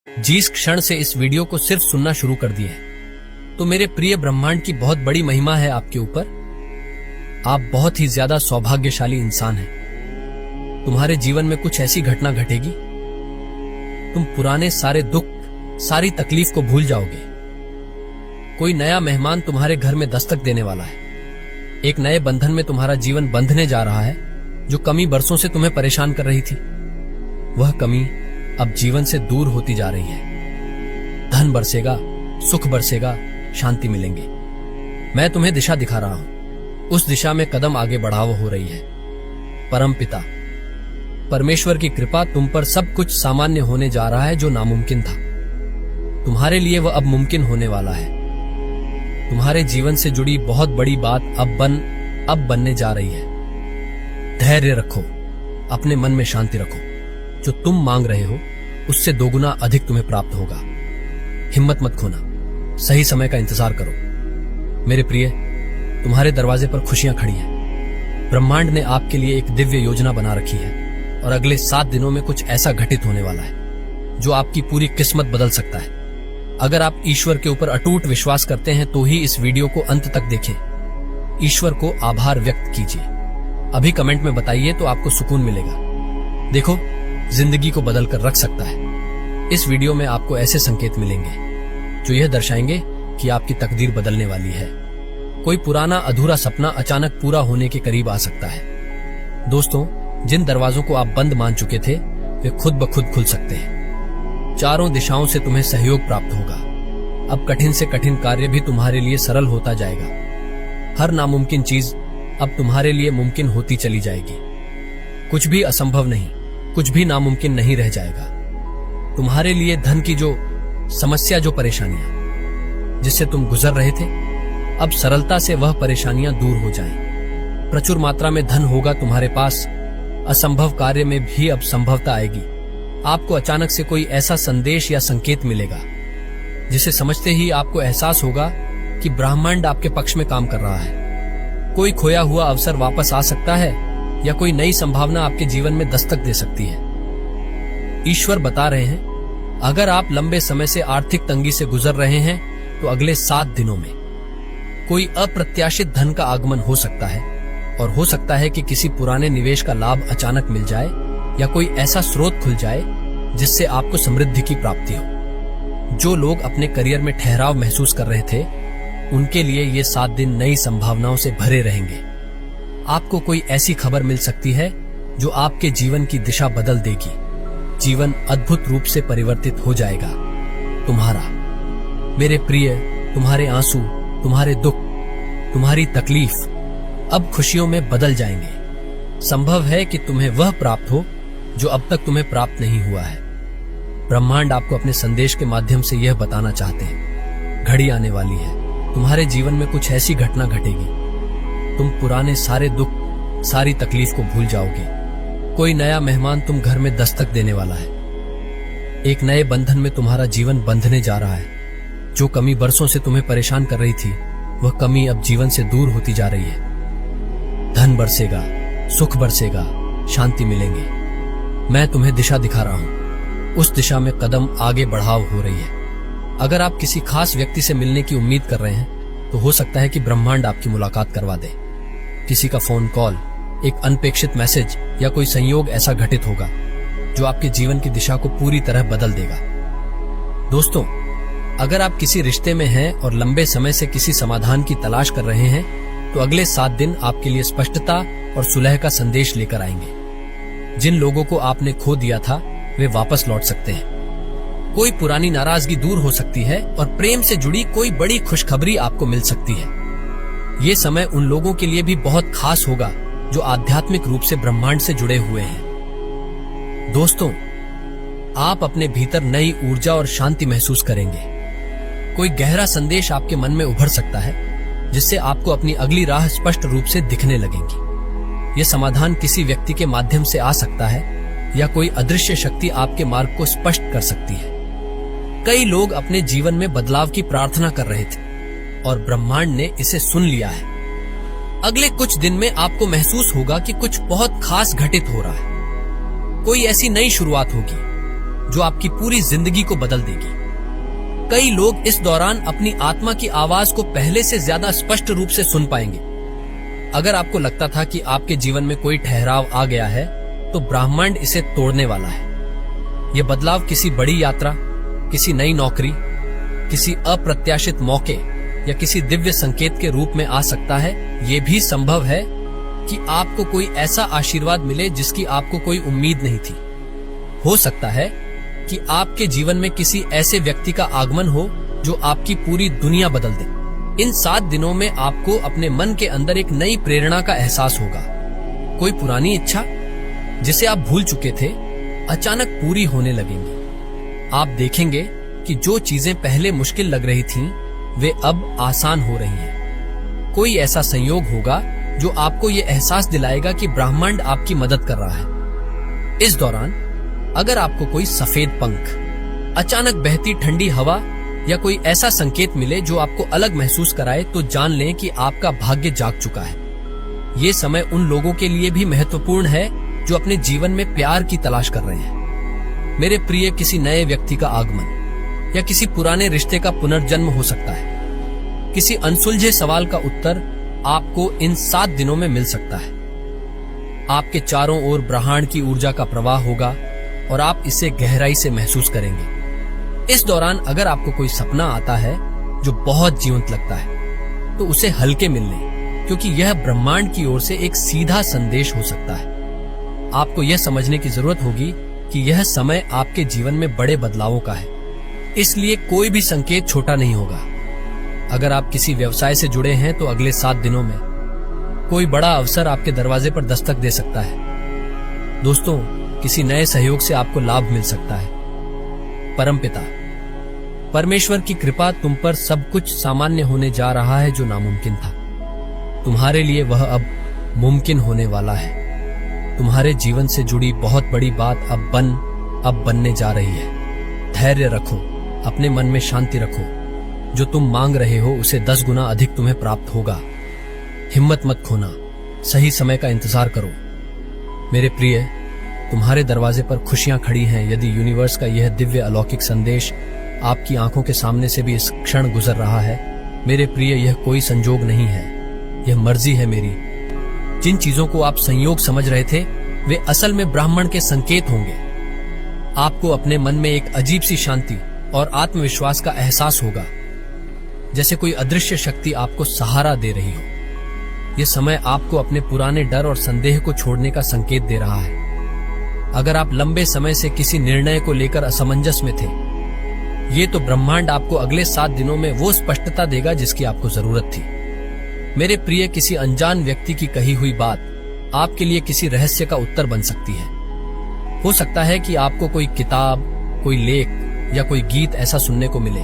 जिस क्षण से इस वीडियो को सिर्फ सुनना शुरू कर दिए हैं, तो मेरे प्रिय ब्रह्मांड की बहुत बड़ी महिमा है आपके ऊपर। आप बहुत ही ज्यादा सौभाग्यशाली इंसान हैं। तुम्हारे जीवन में कुछ ऐसी घटना घटेगी, तुम पुराने सारे दुख, सारी तकलीफ को भूल जाओगे। कोई नया मेहमान तुम्हारे घर में दस्तक देने वाला है। एक नए बंधन में तुम्हारा जीवन बंधने जा रहा है। जो कमी बरसों से तुम्हें परेशान कर रही थी, वह कमी अब जीवन से दूर होती जा रही है। धन बरसेगा, सुख बरसेगा, शांति मिलेंगे। मैं तुम्हें दिशा दिखा रहा हूं। उस दिशा में कदम आगे बढ़ाव हो रही है। परमपिता परमेश्वर की कृपा तुम पर सब कुछ सामान्य होने जा रहा है। जो नामुमकिन था, तुम्हारे लिए वह अब मुमकिन होने वाला है। तुम्हारे जीवन से जुड़ी बहुत बड़ी बात अब बनने जा रही है। धैर्य रखो, अपने मन में शांति रखो। जो तुम मांग रहे हो, उससे दोगुना अधिक तुम्हें प्राप्त होगा। हिम्मत मत खोना, सही समय का इंतजार करो। मेरे प्रिय, तुम्हारे दरवाजे पर खुशियां खड़ी हैं। ब्रह्मांड ने आपके लिए एक दिव्य योजना बना रखी है और अगले 7 दिनों में कुछ ऐसा घटित होने वाला है जो आपकी पूरी किस्मत बदल सकता है। अगर आप ईश्वर के ऊपर अटूट विश्वास करते हैं तो ही इस वीडियो को अंत तक देखें। ईश्वर को आभार व्यक्त कीजिए। अभी कमेंट में बताइए तो आपको सुकून मिलेगा। देखो, जिंदगी को बदल कर रख सकता है। इस वीडियो में आपको ऐसे संकेत मिलेंगे जो यह दर्शाएंगे कि आपकी तकदीर बदलने वाली है। कोई पुराना अधूरा सपना अचानक पूरा होने के करीब आ सकता है। दोस्तों, जिन दरवाजों को आप बंद मान चुके थे, वे खुद ब खुद खुल सकते हैं। चारों दिशाओं से तुम्हें सहयोग प्राप्त होगा। अब कठिन से कठिन कार्य भी तुम्हारे लिए सरल होता जाएगा। हर नामुमकिन चीज अब तुम्हारे लिए मुमकिन होती चली जाएगी। कुछ भी असंभव नहीं, कुछ भी नामुमकिन नहीं रह जाएगा। तुम्हारे लिए धन की जो समस्या, जो परेशानियां जिससे तुम गुजर रहे थे, अब सरलता से वह परेशानियां दूर हो जाएं। प्रचुर मात्रा में धन होगा तुम्हारे पास। असंभव कार्य में भी अब संभवता आएगी। आपको अचानक से कोई ऐसा संदेश या संकेत मिलेगा जिसे समझते ही आपको एहसास होगा कि ब्रह्मांड आपके पक्ष में काम कर रहा है। कोई खोया हुआ अवसर वापस आ सकता है या कोई नई संभावना आपके जीवन में दस्तक दे सकती है। ईश्वर बता रहे हैं, अगर आप लंबे समय से आर्थिक तंगी से गुजर रहे हैं तो अगले 7 दिनों में कोई अप्रत्याशित धन का आगमन हो सकता है। और हो सकता है कि किसी पुराने निवेश का लाभ अचानक मिल जाए या कोई ऐसा स्रोत खुल जाए जिससे आपको समृद्धि की प्राप्ति हो। जो लोग अपने करियर में ठहराव महसूस कर रहे थे, उनके लिए ये 7 दिन नई संभावनाओं से भरे रहेंगे। आपको कोई ऐसी खबर मिल सकती है जो आपके जीवन की दिशा बदल देगी। जीवन अद्भुत रूप से परिवर्तित हो जाएगा। तुम्हारा, मेरे प्रिय, तुम्हारे आंसू, तुम्हारे दुख, तुम्हारी तकलीफ अब खुशियों में बदल जाएंगे। संभव है कि तुम्हें वह प्राप्त हो जो अब तक तुम्हें प्राप्त नहीं हुआ है। ब्रह्मांड आपको अपने संदेश के माध्यम से यह बताना चाहते हैं, घड़ी आने वाली है। तुम्हारे जीवन में कुछ ऐसी घटना घटेगी, तुम पुराने सारे दुख, सारी तकलीफ को भूल जाओगे। कोई नया मेहमान तुम घर में दस्तक देने वाला है। एक नए बंधन में तुम्हारा जीवन बंधने जा रहा है। जो कमी बरसों से तुम्हें परेशान कर रही थी, वह कमी अब जीवन से दूर होती जा रही है। धन बरसेगा, सुख बरसेगा, शांति मिलेंगे। मैं तुम्हें दिशा दिखा रहा हूं। उस दिशा में कदम आगे बढ़ाव हो रही है। अगर आप किसी खास व्यक्ति से मिलने की उम्मीद कर रहे हैं, तो हो सकता है कि ब्रह्मांड आपकी मुलाकात करवा दे। किसी का फोन कॉल, एक अनपेक्षित मैसेज या कोई संयोग ऐसा घटित होगा जो आपके जीवन की दिशा को पूरी तरह बदल देगा। दोस्तों, अगर आप किसी रिश्ते में हैं और लंबे समय से किसी समाधान की तलाश कर रहे हैं, तो अगले 7 दिन आपके लिए स्पष्टता और सुलह का संदेश लेकर आएंगे। जिन लोगों को आपने खो दिया था, वे वापस लौट सकते हैं। कोई पुरानी नाराजगी दूर हो सकती है और प्रेम से जुड़ी कोई बड़ी खुशखबरी आपको मिल सकती है। ये समय उन लोगों के लिए भी बहुत खास होगा जो आध्यात्मिक रूप से ब्रह्मांड से जुड़े हुए हैं। दोस्तों, आप अपने भीतर नई ऊर्जा और शांति महसूस करेंगे। कोई गहरा संदेश आपके मन में उभर सकता है जिससे आपको अपनी अगली राह स्पष्ट रूप से दिखने लगेंगी। यह समाधान किसी व्यक्ति के माध्यम से आ सकता है या कोई अदृश्य शक्ति आपके मार्ग को स्पष्ट कर सकती है। कई लोग अपने जीवन में बदलाव की प्रार्थना कर रहे थे और ब्रह्मांड ने इसे सुन लिया है। अगले कुछ दिन में आपको महसूस होगा कि कुछ बहुत खास घटित हो रहा है। कोई ऐसी नई शुरुआत होगी जो आपकी पूरी जिंदगी को बदल देगी। कई लोग इस दौरान अपनी आत्मा की आवाज को पहले से ज्यादा स्पष्ट रूप से सुन पाएंगे। अगर आपको लगता था कि आपके जीवन में कोई ठहराव आ गया है, तो ब्रह्मांड इसे तोड़ने वाला है। यह बदलाव किसी बड़ी यात्रा, किसी नई नौकरी, किसी अप्रत्याशित मौके या किसी दिव्य संकेत के रूप में आ सकता है। यह भी संभव है कि आपको कोई ऐसा आशीर्वाद मिले जिसकी आपको कोई उम्मीद नहीं थी। हो सकता है कि आपके जीवन में किसी ऐसे व्यक्ति का आगमन हो जो आपकी पूरी दुनिया बदल दे। इन 7 दिनों में आपको अपने मन के अंदर एक नई प्रेरणा का एहसास होगा। कोई पुरानी इच्छा जिसे आप भूल चुके थे अचानक पूरी होने लगेंगी। आप देखेंगे कि जो चीजें पहले मुश्किल लग रही थीं, वे अब आसान हो रही हैं। कोई ऐसा संयोग होगा जो आपको ये एहसास दिलाएगा कि ब्रह्मांड आपकी मदद कर रहा है। इस दौरान अगर आपको कोई सफेद पंख, अचानक बहती ठंडी हवा या कोई ऐसा संकेत मिले जो आपको अलग महसूस कराए, तो जान लें कि आपका भाग्य जाग चुका है। ये समय उन लोगों के लिए भी महत्वपूर्ण है जो अपने जीवन में प्यार की तलाश कर रहे हैं। मेरे प्रिय, किसी नए व्यक्ति का आगमन या किसी पुराने रिश्ते का पुनर्जन्म हो सकता है। किसी अनसुलझे सवाल का उत्तर आपको इन 7 दिनों में मिल सकता है। आपके चारों ओर ब्रह्मांड की ऊर्जा का प्रवाह होगा और आप इसे गहराई से महसूस करेंगे। इस दौरान अगर आपको कोई सपना आता है जो बहुत जीवंत लगता है, तो उसे हल्के मिल लें, क्योंकि यह ब्रह्मांड की ओर से एक सीधा संदेश हो सकता है। आपको यह समझने की जरूरत होगी कि यह समय आपके जीवन में बड़े बदलावों का है, इसलिए कोई भी संकेत छोटा नहीं होगा। अगर आप किसी व्यवसाय से जुड़े हैं, तो अगले 7 दिनों में कोई बड़ा अवसर आपके दरवाजे पर दस्तक दे सकता है। दोस्तों, किसी नए सहयोग से आपको लाभ मिल सकता है। परमपिता परमेश्वर की कृपा तुम पर सब कुछ सामान्य होने जा रहा है। जो नामुमकिन था, तुम्हारे लिए वह अब मुमकिन होने वाला है। तुम्हारे जीवन से जुड़ी बहुत बड़ी बात अब बनने जा रही है। धैर्य रखो, अपने मन में शांति रखो। जो तुम मांग रहे हो उसे 10 गुना अधिक तुम्हें प्राप्त होगा। हिम्मत मत खोना, सही समय का इंतजार करो। मेरे प्रिय, तुम्हारे दरवाजे पर खुशियां खड़ी हैं। यदि यूनिवर्स का यह दिव्य अलौकिक संदेश आपकी आंखों के सामने से भी इस क्षण गुजर रहा है, मेरे प्रिय, यह कोई संजोग नहीं है, यह मर्जी है मेरी। जिन चीजों को आप संयोग समझ रहे थे, वे असल में ब्राह्मण के संकेत होंगे। आपको अपने मन में एक अजीब सी शांति और आत्मविश्वास का एहसास होगा, जैसे कोई अदृश्य शक्ति आपको सहारा दे रही हो। यह समय आपको अपने पुराने डर और संदेह को छोड़ने का संकेत दे रहा है। अगर आप लंबे समय से किसी निर्णय को लेकर असमंजस में थे, ये तो ब्रह्मांड आपको अगले 7 दिनों में वो स्पष्टता देगा जिसकी आपको जरूरत थी। मेरे प्रिय, किसी अनजान व्यक्ति की कही हुई बात आपके लिए किसी रहस्य का उत्तर बन सकती है। हो सकता है कि आपको कोई किताब, कोई लेख या कोई गीत ऐसा सुनने को मिले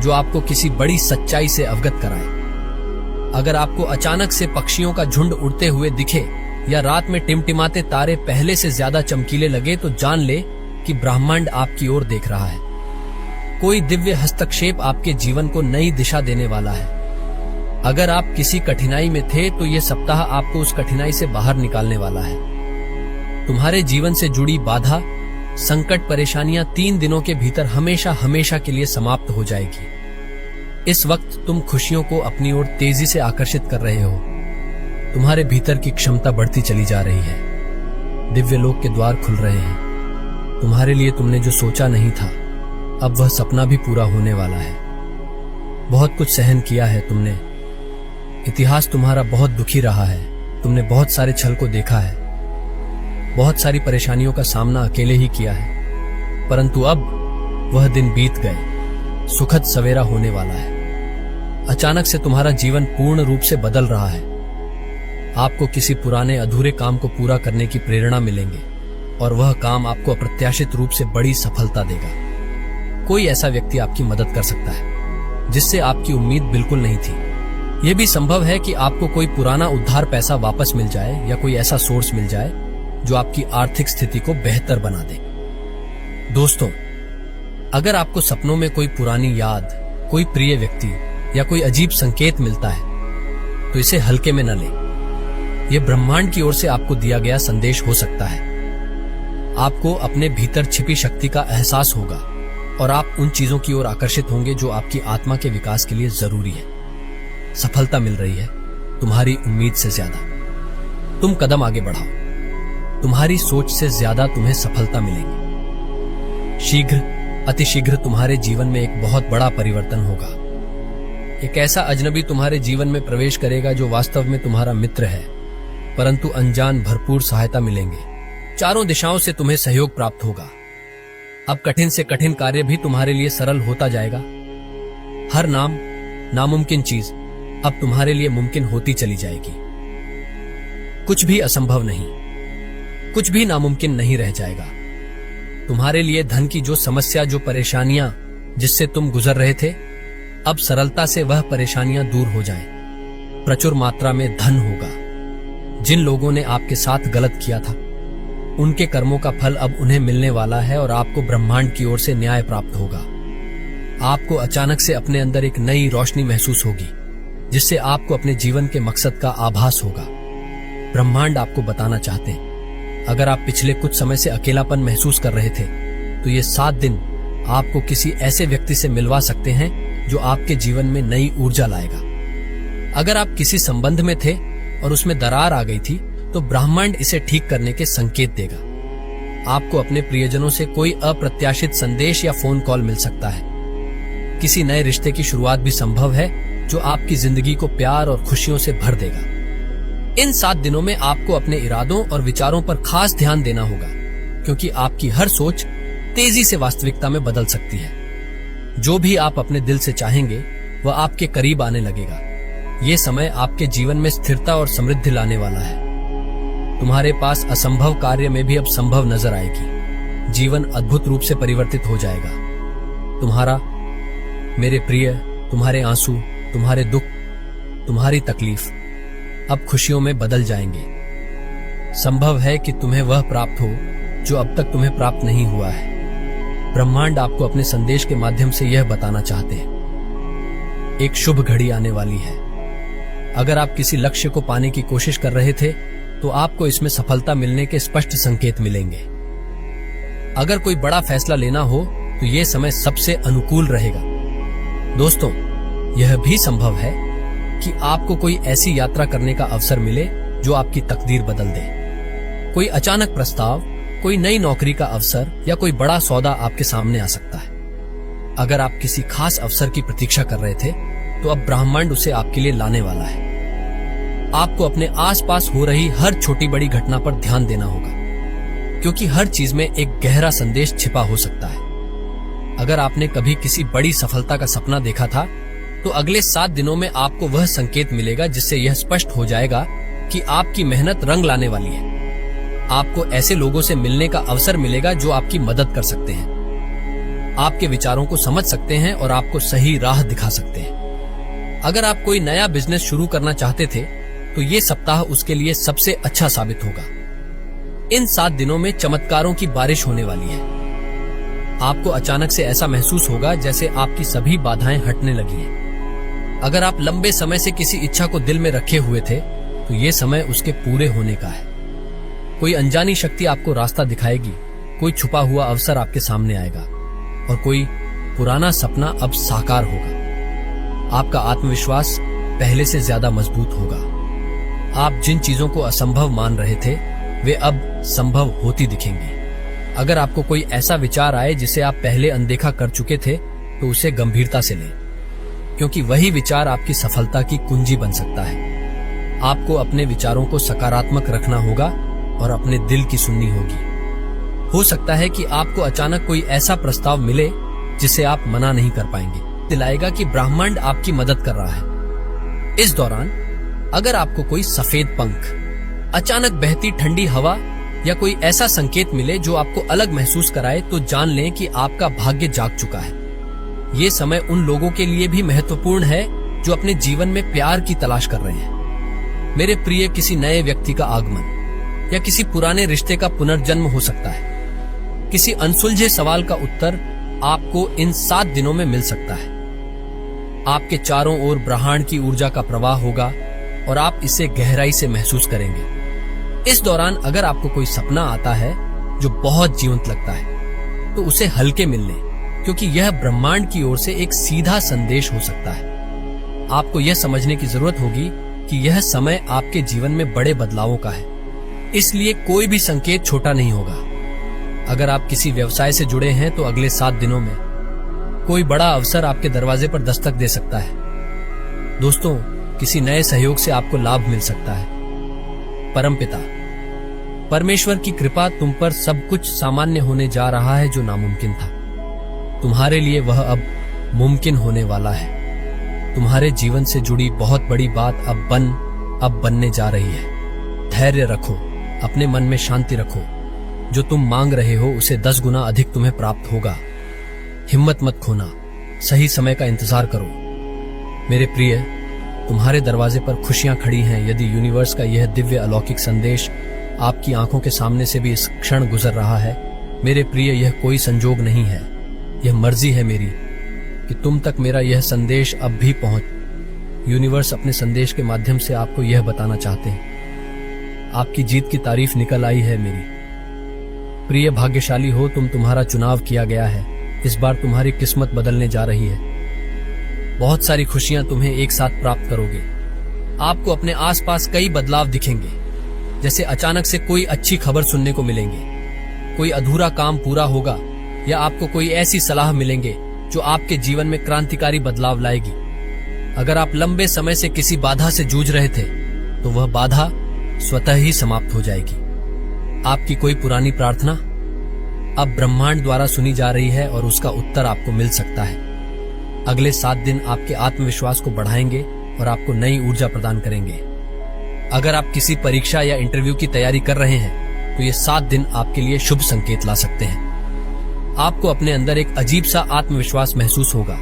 जो आपको किसी बड़ी सच्चाई से अवगत कराए। अगर आपको अचानक से पक्षियों का झुंड उड़ते हुए दिखे या रात में टिमटिमाते तारे पहले से ज्यादा चमकीले लगे, तो जान ले कि ब्रह्मांड आपकी ओर देख रहा है। कोई दिव्य हस्तक्षेप आपके जीवन को नई दिशा देने वाला है। अगर आप किसी कठिनाई में थे, तो यह सप्ताह आपको उस कठिनाई से बाहर निकालने वाला है। तुम्हारे जीवन से जुड़ी बाधा, संकट, परेशानियां 3 दिनों के भीतर हमेशा हमेशा के लिए समाप्त हो जाएगी। इस वक्त तुम खुशियों को अपनी ओर तेजी से आकर्षित कर रहे हो। तुम्हारे भीतर की क्षमता बढ़ती चली जा रही है। दिव्य लोक के द्वार खुल रहे हैं। तुम्हारे लिए तुमने जो सोचा नहीं था, अब वह सपना भी पूरा होने वाला है। बहुत कुछ सहन किया है तुमने। इतिहास तुम्हारा बहुत दुखी रहा है। तुमने बहुत सारे छल को देखा है, बहुत सारी परेशानियों का सामना अकेले ही किया है, परंतु अब वह दिन बीत गए। सुखद सवेरा होने वाला है। अचानक से तुम्हारा जीवन पूर्ण रूप से बदल रहा है। आपको किसी पुराने अधूरे काम को पूरा करने की प्रेरणा मिलेंगे और वह काम आपको अप्रत्याशित रूप से बड़ी सफलता देगा। कोई ऐसा व्यक्ति आपकी मदद कर सकता है जिससे आपकी उम्मीद बिल्कुल नहीं थी। यह भी संभव है कि आपको कोई पुराना उधार पैसा वापस मिल जाए या कोई ऐसा सोर्स मिल जाए जो आपकी आर्थिक स्थिति को बेहतर बना दे। दोस्तों, अगर आपको सपनों में कोई पुरानी याद, कोई प्रिय व्यक्ति या कोई अजीब संकेत मिलता है, तो इसे हल्के में न लें। यह ब्रह्मांड की ओर से आपको दिया गया संदेश हो सकता है। आपको अपने भीतर छिपी शक्ति का एहसास होगा और आप उन चीजों की ओर आकर्षित होंगे जो आपकी आत्मा के विकास के लिए जरूरी है। सफलता मिल रही है तुम्हारी उम्मीद से ज्यादा। तुम कदम आगे बढ़ाओ, तुम्हारी सोच से ज्यादा तुम्हें सफलता मिलेगी। शीघ्र, अतिशीघ्र तुम्हारे जीवन में एक बहुत बड़ा परिवर्तन होगा। एक ऐसा अजनबी तुम्हारे जीवन में प्रवेश करेगा जो वास्तव में तुम्हारा मित्र है, परंतु अनजान भरपूर सहायता मिलेंगे। चारों दिशाओं से तुम्हें सहयोग प्राप्त होगा। अब कठिन से कठिन कार्य भी तुम्हारे लिए सरल होता जाएगा। हर नामुमकिन चीज अब तुम्हारे लिए मुमकिन होती चली जाएगी। कुछ भी असंभव नहीं, कुछ भी नामुमकिन नहीं रह जाएगा। तुम्हारे लिए धन की जो समस्या, जो परेशानियां जिससे तुम गुजर रहे थे, अब सरलता से वह परेशानियां दूर हो जाएं। प्रचुर मात्रा में धन होगा। जिन लोगों ने आपके साथ गलत किया था, उनके कर्मों का फल अब उन्हें मिलने वाला है और आपको ब्रह्मांड की ओर से न्याय प्राप्त होगा। आपको अचानक से अपने अंदर एक नई रोशनी महसूस होगी, जिससे आपको अपने जीवन के मकसद का आभास होगा। ब्रह्मांड आपको बताना चाहते हैं, अगर आप पिछले कुछ समय से अकेलापन महसूस कर रहे थे, तो ये 7 दिन आपको किसी ऐसे व्यक्ति से मिलवा सकते हैं जो आपके जीवन में नई ऊर्जा लाएगा। अगर आप किसी संबंध में थे और उसमें दरार आ गई थी, तो ब्रह्मांड इसे ठीक करने के संकेत देगा। आपको अपने प्रियजनों से कोई अप्रत्याशित संदेश या फोन कॉल मिल सकता है। किसी नए रिश्ते की शुरुआत भी संभव है जो आपकी जिंदगी को प्यार और खुशियों से भर देगा। इन 7 दिनों में आपको अपने इरादों और विचारों पर खास ध्यान देना होगा, क्योंकि आपकी हर सोच तेजी से वास्तविकता में बदल सकती है। जो भी आप अपने दिल से चाहेंगे वह आपके करीब आने लगेगा। ये समय आपके जीवन में स्थिरता और समृद्धि लाने वाला है। तुम्हारे पास असंभव कार्य में भी अब संभव नजर आएगी। जीवन अद्भुत रूप से परिवर्तित हो जाएगा। तुम्हारा, मेरे प्रिय, तुम्हारे आंसू, तुम्हारे दुख, तुम्हारी तकलीफ अब खुशियों में बदल जाएंगे। संभव है कि तुम्हें वह प्राप्त हो जो अब तक तुम्हें प्राप्त नहीं हुआ है। ब्रह्मांड आपको अपने संदेश के माध्यम से यह बताना चाहते हैं, एक शुभ घड़ी आने वाली है। अगर आप किसी लक्ष्य को पाने की कोशिश कर रहे थे, तो आपको इसमें सफलता मिलने के स्पष्ट संकेत मिलेंगे। अगर कोई बड़ा फैसला लेना हो, तो यह समय सबसे अनुकूल रहेगा। दोस्तों, यह भी संभव है कि आपको कोई ऐसी यात्रा करने का अवसर मिले जो आपकी तकदीर बदल दे। कोई अचानक प्रस्ताव, कोई नई नौकरी का अवसर या कोई बड़ा सौदा आपके सामने आ सकता है। अगर आप किसी खास अवसर की प्रतीक्षा कर रहे थे, तो अब ब्रह्मांड उसे आपके लिए लाने वाला है। आपको अपने आसपास हो रही हर छोटी बड़ी घटना पर ध्यान देना होगा, क्योंकि हर चीज में एक गहरा संदेश छिपा हो सकता है। अगर आपने कभी किसी बड़ी सफलता का सपना देखा था, तो अगले 7 दिनों में आपको वह संकेत मिलेगा जिससे यह स्पष्ट हो जाएगा कि आपकी मेहनत रंग लाने वाली है। आपको ऐसे लोगों से मिलने का अवसर मिलेगा जो आपकी मदद कर सकते हैं, आपके विचारों को समझ सकते हैं और आपको सही राह दिखा सकते हैं। अगर आप कोई नया बिजनेस शुरू करना चाहते थे, तो ये सप्ताह उसके लिए सबसे अच्छा साबित होगा। इन 7 दिनों में चमत्कारों की बारिश होने वाली है। आपको अचानक से ऐसा महसूस होगा जैसे आपकी सभी बाधाएं हटने लगी हैं। अगर आप लंबे समय से किसी इच्छा को दिल में रखे हुए थे, तो ये समय उसके पूरे होने का है। कोई अनजानी शक्ति आपको रास्ता दिखाएगी, कोई छुपा हुआ अवसर आपके सामने आएगा और कोई पुराना सपना अब साकार होगा। आपका आत्मविश्वास पहले से ज्यादा मजबूत होगा। आप जिन चीजों को असंभव मान रहे थे, वे अब संभव होती दिखेंगी। अगर आपको कोई ऐसा विचार आए जिसे आप पहले अनदेखा कर चुके थे, तो उसे गंभीरता से लें, क्योंकि वही विचार आपकी सफलता की कुंजी बन सकता है। आपको अपने विचारों को सकारात्मक रखना होगा और अपने दिल की सुननी होगी। हो सकता है कि आपको अचानक कोई ऐसा प्रस्ताव मिले जिसे आप मना नहीं कर पाएंगे। दिलाएगा कि ब्रह्मांड आपकी मदद कर रहा है। इस दौरान अगर आपको कोई सफेद पंख, अचानक बहती ठंडी हवा या कोई ऐसा संकेत मिले जो आपको अलग महसूस कराए, तो जान लें कि आपका भाग्य जाग चुका है। ये समय उन लोगों के लिए भी महत्वपूर्ण है जो अपने जीवन में प्यार की तलाश कर रहे हैं। मेरे प्रिय, किसी नए व्यक्ति का आगमन या किसी पुराने रिश्ते का पुनर्जन्म हो सकता है। किसी अनसुलझे सवाल का उत्तर आपको इन 7 दिनों में मिल सकता है। आपके चारों ओर ब्रह्मांड की ऊर्जा का प्रवाह होगा और आप इसे गहराई से महसूस करेंगे। इस दौरान अगर आपको कोई सपना आता है जो बहुत जीवंत लगता है, तो उसे हल्के मिल लें, क्योंकि यह ब्रह्मांड की ओर से एक सीधा संदेश हो सकता है। आपको यह समझने की जरूरत होगी कि यह समय आपके जीवन में बड़े बदलावों का है, इसलिए कोई भी संकेत छोटा नहीं होगा। अगर आप किसी व्यवसाय से जुड़े हैं तो अगले 7 दिनों में कोई बड़ा अवसर आपके दरवाजे पर दस्तक दे सकता है। दोस्तों, किसी नए सहयोग से आपको लाभ मिल सकता है। परमपिता परमेश्वर की कृपा तुम पर सब कुछ सामान्य होने जा रहा है। जो नामुमकिन था, तुम्हारे लिए वह अब मुमकिन होने वाला है। तुम्हारे जीवन से जुड़ी बहुत बड़ी बात अब बनने जा रही है। धैर्य रखो, अपने मन में शांति रखो। जो तुम मांग रहे हो उसे 10 गुना अधिक तुम्हें प्राप्त होगा। हिम्मत मत खोना, सही समय का इंतजार करो। मेरे प्रिय, तुम्हारे दरवाजे पर खुशियां खड़ी हैं। यदि यूनिवर्स का यह दिव्य अलौकिक संदेश आपकी आंखों के सामने से भी इस क्षण गुजर रहा है, मेरे प्रिय, यह कोई संजोग नहीं है। यह मर्जी है मेरी कि तुम तक मेरा यह संदेश अब भी पहुंच। यूनिवर्स अपने संदेश के माध्यम से आपको यह बताना चाहते हैं, आपकी जीत की तारीफ निकल आई है। मेरी प्रिय, भाग्यशाली हो तुम, तुम्हारा चुनाव किया गया है। इस बार तुम्हारी किस्मत बदलने जा रही है। बहुत सारी खुशियां तुम्हें एक साथ प्राप्त करोगे। आपको अपने आसपास कई बदलाव दिखेंगे, जैसे अचानक से कोई अच्छी खबर सुनने को मिलेंगे, कोई अधूरा काम पूरा होगा, या आपको कोई ऐसी सलाह मिलेंगे जो आपके जीवन में क्रांतिकारी बदलाव लाएगी। अगर आप लंबे समय से किसी बाधा से जूझ रहे थे तो वह बाधा स्वतः ही समाप्त हो जाएगी। आपकी कोई पुरानी प्रार्थना अब ब्रह्मांड द्वारा सुनी जा रही है और उसका उत्तर आपको मिल सकता है। अगले 7 दिन आपके आत्मविश्वास को बढ़ाएंगे और आपको नई ऊर्जा प्रदान करेंगे। अगर आप किसी परीक्षा या इंटरव्यू की तैयारी कर रहे हैं तो ये 7 दिन आपके लिए शुभ संकेत ला सकते हैं। आपको अपने अंदर एक अजीब सा आत्मविश्वास महसूस होगा,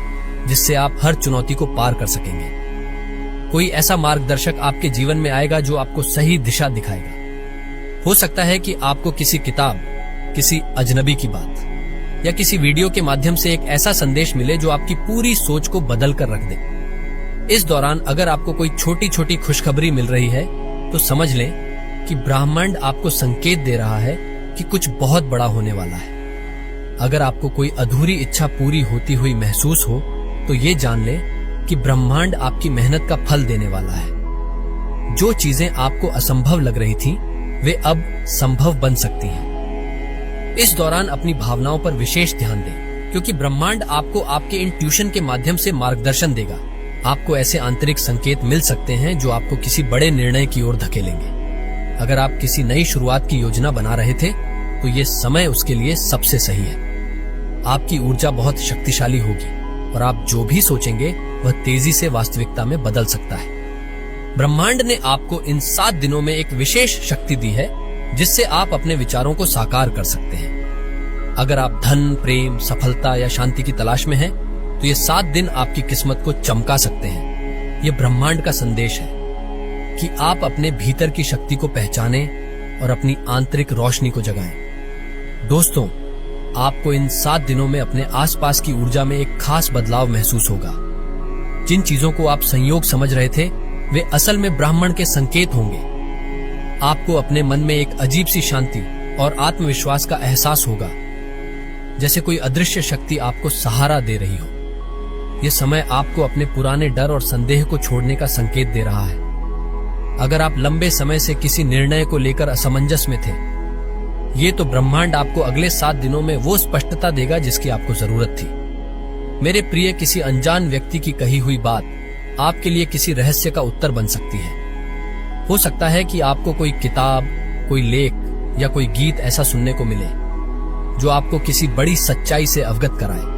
जिससे आप हर चुनौती को पार कर सकेंगे। कोई ऐसा मार्गदर्शक आपके जीवन में आएगा जो आपको सही दिशा दिखाएगा। हो सकता है कि आपको किसी किताब, किसी अजनबी की बात या किसी वीडियो के माध्यम से एक ऐसा संदेश मिले जो आपकी पूरी सोच को बदल कर रख दे। इस दौरान अगर आपको कोई छोटी छोटी खुशखबरी मिल रही है तो समझ लें कि ब्रह्मांड आपको संकेत दे रहा है कि कुछ बहुत बड़ा होने वाला है। अगर आपको कोई अधूरी इच्छा पूरी होती हुई महसूस हो तो ये जान लें कि ब्रह्मांड आपकी मेहनत का फल देने वाला है। जो चीजें आपको असंभव लग रही थी वे अब संभव बन सकती हैं। इस दौरान अपनी भावनाओं पर विशेष ध्यान दें, क्योंकि ब्रह्मांड आपको आपके इंट्यूशन के माध्यम से मार्गदर्शन देगा। आपको ऐसे आंतरिक संकेत मिल सकते हैं जो आपको किसी बड़े निर्णय की ओर धकेलेंगे। अगर आप किसी नई शुरुआत की योजना बना रहे थे तो ये समय उसके लिए सबसे सही है। आपकी ऊर्जा बहुत शक्तिशाली होगी और आप जो भी सोचेंगे वह तेजी से वास्तविकता में बदल सकता है। ब्रह्मांड ने आपको इन 7 दिनों में एक विशेष शक्ति दी है जिससे आप अपने विचारों को साकार कर सकते हैं। अगर आप धन, प्रेम, सफलता या शांति की तलाश में हैं, तो ये 7 दिन आपकी किस्मत को चमका सकते हैं। ये ब्रह्मांड का संदेश है कि आप अपने भीतर की शक्ति को पहचानें और अपनी आंतरिक रोशनी को जगाएं। दोस्तों, आपको इन 7 दिनों में अपने आसपास की ऊर्जा में एक खास बदलाव महसूस होगा। जिन चीजों को आप संयोग समझ रहे थे वे असल में ब्राह्मण के संकेत होंगे। आपको अपने मन में एक अजीब सी शांति और आत्मविश्वास का एहसास होगा, जैसे कोई अदृश्य शक्ति आपको सहारा दे रही हो। यह समय आपको अपने पुराने डर और संदेह को छोड़ने का संकेत दे रहा है। अगर आप लंबे समय से किसी निर्णय को लेकर असमंजस में थे, ये तो ब्रह्मांड आपको अगले 7 दिनों में वो स्पष्टता देगा जिसकी आपको जरूरत थी। मेरे प्रिय, किसी अनजान व्यक्ति की कही हुई बात आपके लिए किसी रहस्य का उत्तर बन सकती है। हो सकता है कि आपको कोई किताब, कोई लेख या कोई गीत ऐसा सुनने को मिले जो आपको किसी बड़ी सच्चाई से अवगत कराए।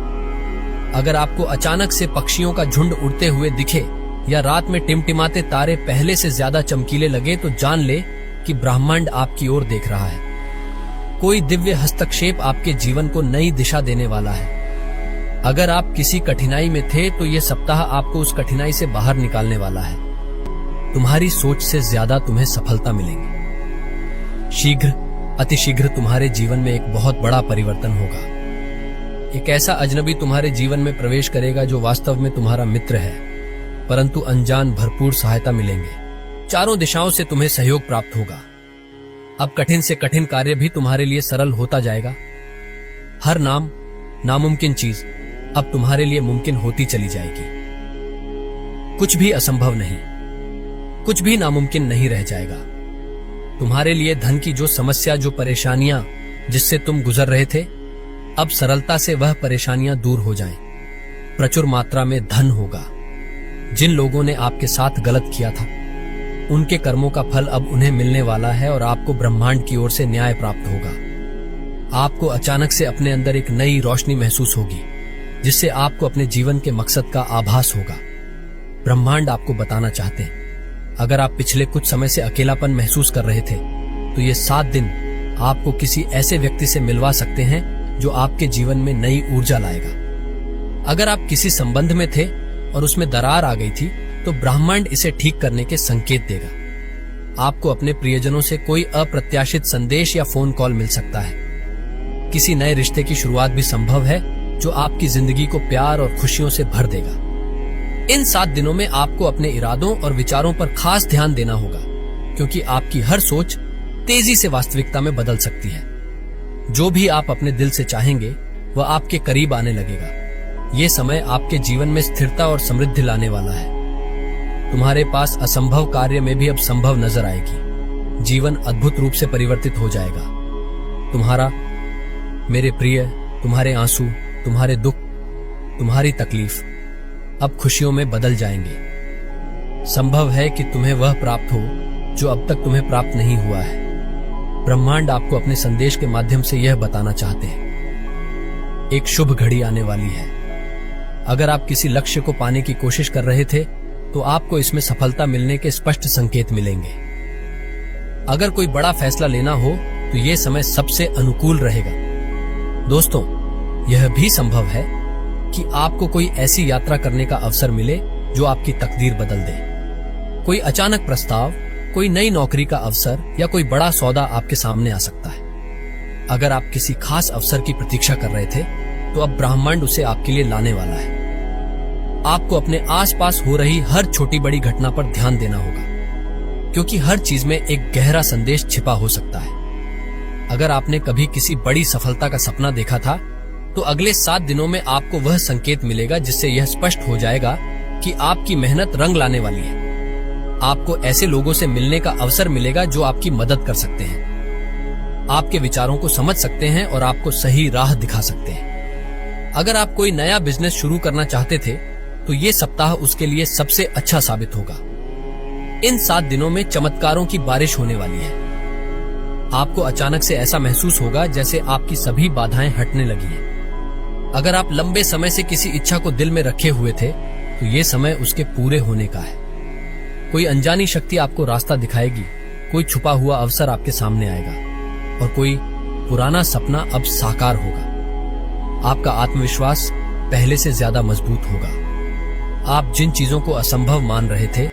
अगर आपको अचानक से पक्षियों का झुंड उड़ते हुए दिखे या रात में टिमटिमाते तारे पहले से ज्यादा चमकीले लगे तो जान ले कि ब्रह्मांड आपकी ओर देख रहा है। कोई दिव्य हस्तक्षेप आपके जीवन को नई दिशा देने वाला है। अगर आप किसी कठिनाई में थे तो यह सप्ताह आपको उस कठिनाई से बाहर निकालने वाला है। तुम्हारी सोच से ज्यादा तुम्हें सफलता मिलेगी। शीघ्र, अतिशीघ्र तुम्हारे जीवन में एक बहुत बड़ा परिवर्तन होगा। एक ऐसा अजनबी तुम्हारे जीवन में प्रवेश करेगा जो वास्तव में तुम्हारा मित्र है, परंतु अनजान भरपूर सहायता मिलेंगे। चारों दिशाओं से तुम्हें सहयोग प्राप्त होगा। अब कठिन से कठिन कार्य भी तुम्हारे लिए सरल होता जाएगा। हर नामुमकिन चीज अब तुम्हारे लिए मुमकिन होती चली जाएगी। कुछ भी असंभव नहीं, कुछ भी नामुमकिन नहीं रह जाएगा। तुम्हारे लिए धन की जो समस्या, जो परेशानियां जिससे तुम गुजर रहे थे, अब सरलता से वह परेशानियां दूर हो जाएं। प्रचुर मात्रा में धन होगा। जिन लोगों ने आपके साथ गलत किया था, उनके कर्मों का फल अब उन्हें मिलने वाला है और आपको ब्रह्मांड की ओर से न्याय प्राप्त होगा। आपको अचानक से अपने अंदर एक नई रोशनी महसूस होगी, जिससे आपको अपने जीवन के मकसद का आभास होगा। ब्रह्मांड आपको बताना चाहते हैं, अगर आप पिछले कुछ समय से अकेलापन महसूस कर रहे थे, तो ये 7 दिन आपको किसी ऐसे व्यक्ति से मिलवा सकते हैं जो आपके जीवन में नई ऊर्जा लाएगा। अगर आप किसी संबंध में थे और उसमें दरार आ गई थी, तो ब्रह्मांड इसे ठीक करने के संकेत देगा। आपको अपने प्रियजनों से कोई अप्रत्याशित संदेश या फोन कॉल मिल सकता है। किसी नए रिश्ते की शुरुआत भी संभव है, जो आपकी जिंदगी को प्यार और खुशियों से भर देगा। इन 7 दिनों में आपको अपने इरादों और विचारों पर खास ध्यान देना होगा, क्योंकि आपकी हर सोच तेजी से वास्तविकता में बदल सकती है। जो भी आप अपने दिल से चाहेंगे, वह आपके करीब आने लगेगा। ये समय आपके जीवन में स्थिरता और समृद्धि लाने वाला है। तुम्हारे पास असंभव कार्य में भी अब संभव नजर आएगी। जीवन अद्भुत रूप से परिवर्तित हो जाएगा। तुम्हारा, मेरे प्रिय, तुम्हारे आंसू, तुम्हारे दुख, तुम्हारी तकलीफ अब खुशियों में बदल जाएंगे। संभव है कि तुम्हें वह प्राप्त हो जो अब तक तुम्हें प्राप्त नहीं हुआ है। ब्रह्मांड आपको अपने संदेश के माध्यम से यह बताना चाहते हैं, एक शुभ घड़ी आने वाली है। अगर आप किसी लक्ष्य को पाने की कोशिश कर रहे थे, तो आपको इसमें सफलता मिलने के स्पष्ट संकेत मिलेंगे। अगर कोई बड़ा फैसला लेना हो, तो यह समय सबसे अनुकूल रहेगा। दोस्तों, यह भी संभव है कि आपको कोई ऐसी यात्रा करने का अवसर मिले जो आपकी तकदीर बदल दे। कोई अचानक प्रस्ताव, कोई नई नौकरी का अवसर या कोई बड़ा सौदा आपके सामने आ सकता है। अगर आप किसी खास अवसर की प्रतीक्षा कर रहे थे, तो अब ब्रह्मांड उसे आपके लिए लाने वाला है। आपको अपने आसपास हो रही हर छोटी बड़ी घटना पर ध्यान देना होगा, क्योंकि हर चीज में एक गहरा संदेश छिपा हो सकता है। अगर आपने कभी किसी बड़ी सफलता का सपना देखा था, तो अगले 7 दिनों में आपको वह संकेत मिलेगा, जिससे यह स्पष्ट हो जाएगा कि आपकी मेहनत रंग लाने वाली है। आपको ऐसे लोगों से मिलने का अवसर मिलेगा जो आपकी मदद कर सकते हैं, आपके विचारों को समझ सकते हैं और आपको सही राह दिखा सकते हैं। अगर आप कोई नया बिजनेस शुरू करना चाहते थे, तो ये सप्ताह उसके लिए सबसे अच्छा साबित होगा। इन 7 दिनों में चमत्कारों की बारिश होने वाली है। आपको अचानक से ऐसा महसूस होगा जैसे आपकी सभी बाधाएं हटने लगी हैं। अगर आप लंबे समय से किसी इच्छा को दिल में रखे हुए थे, तो ये समय उसके पूरे होने का है। कोई अनजानी शक्ति आपको रास्ता दिखाएगी, कोई छुपा हुआ अवसर आपके सामने आएगा और कोई पुराना सपना अब साकार होगा। आपका आत्मविश्वास पहले से ज्यादा मजबूत होगा। आप जिन चीजों को असंभव मान रहे थे,